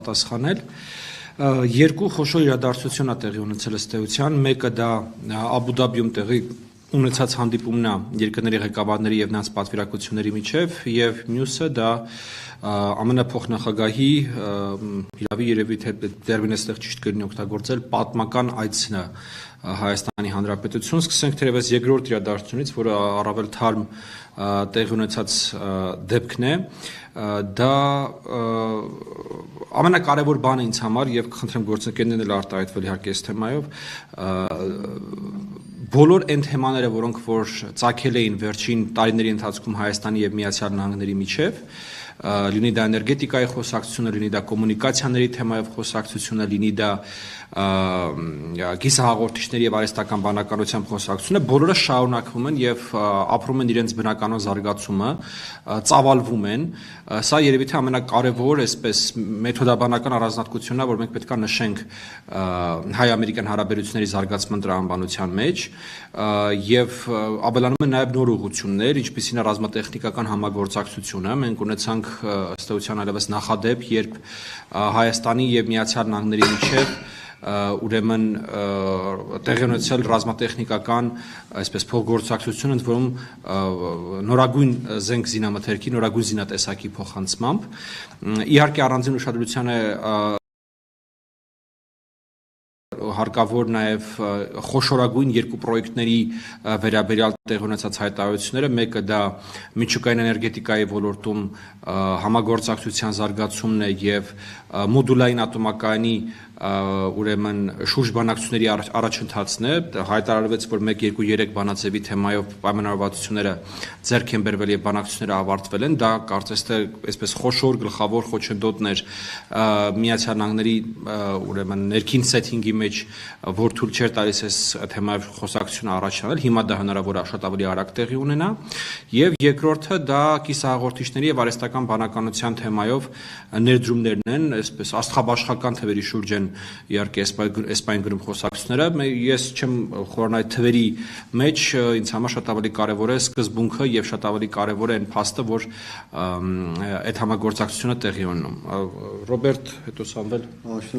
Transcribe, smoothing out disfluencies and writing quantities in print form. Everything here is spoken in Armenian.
պատասխանել երկու խոշոր իրադարձություն է տեղի ունեցել ըստ էության, մեկը դա Աբու Դաբիում տեղի ունեցած հանդիպումն է երկրների ղեկավարների եւ նրանց պատվիրակությունների միջև եւ մյուսը դա ԱՄՆ փոխնախագահի իրավի երևի թե տերմինը այստեղ ճիշտ կլինի օգտագործել պատմական այցն է Հայաստանի Հանրապետություն, սկսենք թերևս երկրորդ իրադարձությունից, որը առավել թարմ տեղի ունեցած դեպքն է, դա ամենակարևոր բանը ինձ համար եւ խնդրեմ գործընկերներն էլ արտահայտվել իհարկե այս թեմայով բոլոր այն թեմաները, որոնք որ ծագել էին վերջին տարիների ընթացքում Հայաստանի եւ Միացյալ Նահանգների միջև, լինի դա էներգետիկայի խոսակցությունը, լինի դա կոմունիկացիաների թեմայով խոսակցությունը, լինի դա կիսահաղորդիչների եւ արհեստական բանականության խոսակցությունը, բոլորը շարունակվում են եւ ապրում են իրենց բնականոն զարգացումը, ծավալվում են։ Սա երևի թե ամենակարևոր այսպես մեթոդաբանական առանձնահատկությունն է, որ մենք պետք է նշենք հայ-ամերիկյան հարաբերությունների զարգացման տրամաբանության մեջ եւ ավելանում են նաեւ նոր ուղղություններ, ինչպիսին է ռազմատեխնիկական համագործակցությունը։ Մենք ունեցանք ըստ էության այլևս նախադեպ, երբ Հայաստանի եւ Միացյալ Նահանգների միջև ուրեմն տեղի ունեցել ռազմատեխնիկական այսպես փոխգործակցություն, ընդ որում նորագույն զենք զինամթերքի, նորագույն զինատեսակի փոխանցմամբ։ Իհարկե առանձին ուշադրության է հարկավոր նաև խոշորագույն երկու պրոյեկտների վերաբերյալ տեղի ունեցած հայտարարությունները, մեկը դա միջուկային էներգետիկայի ոլորտում համագործակցության զարգացումն է եւ մոդուլային ատոմակայանի ուրեմն շուրջ բանակցությունների առաջընթացն է, հայտարարվեց, որ 1-2-3 բանաձևի թեմայով պայմանավորվածությունները ձեռք են բերվել եւ բանակցությունները ավարտվել են, դա կարծես թե այսպես խոշոր գլխավոր խոչընդոտներ Միացյալ Նահանգների ուրեմն ներքին սեթինգի մեջ, որ թույլ չէր տալիս այս թեմայով խոսակցությունը առաջանալ, հիմա դա հնարավոր է շատ ավելի արագ տեղի ունենա, եւ երկրորդը դա կիսահաղորդիչների եւ արհեստական բանականության թեմայով ներդրումներն են, այսպես աստղաբաշխական թվերի շուրջ են իհարկե էսպայն գրում խոսակցությունները, ես չեմ խորն այդ թվերի մեջ, ինձ համար շատ ավելի կարևոր է սկզբունքը եւ շատ ավելի կարևոր է այն փաստը, որ այդ համագործակցությունը տեղի ունենում։ Ռոբերտ, հետո Սամվել։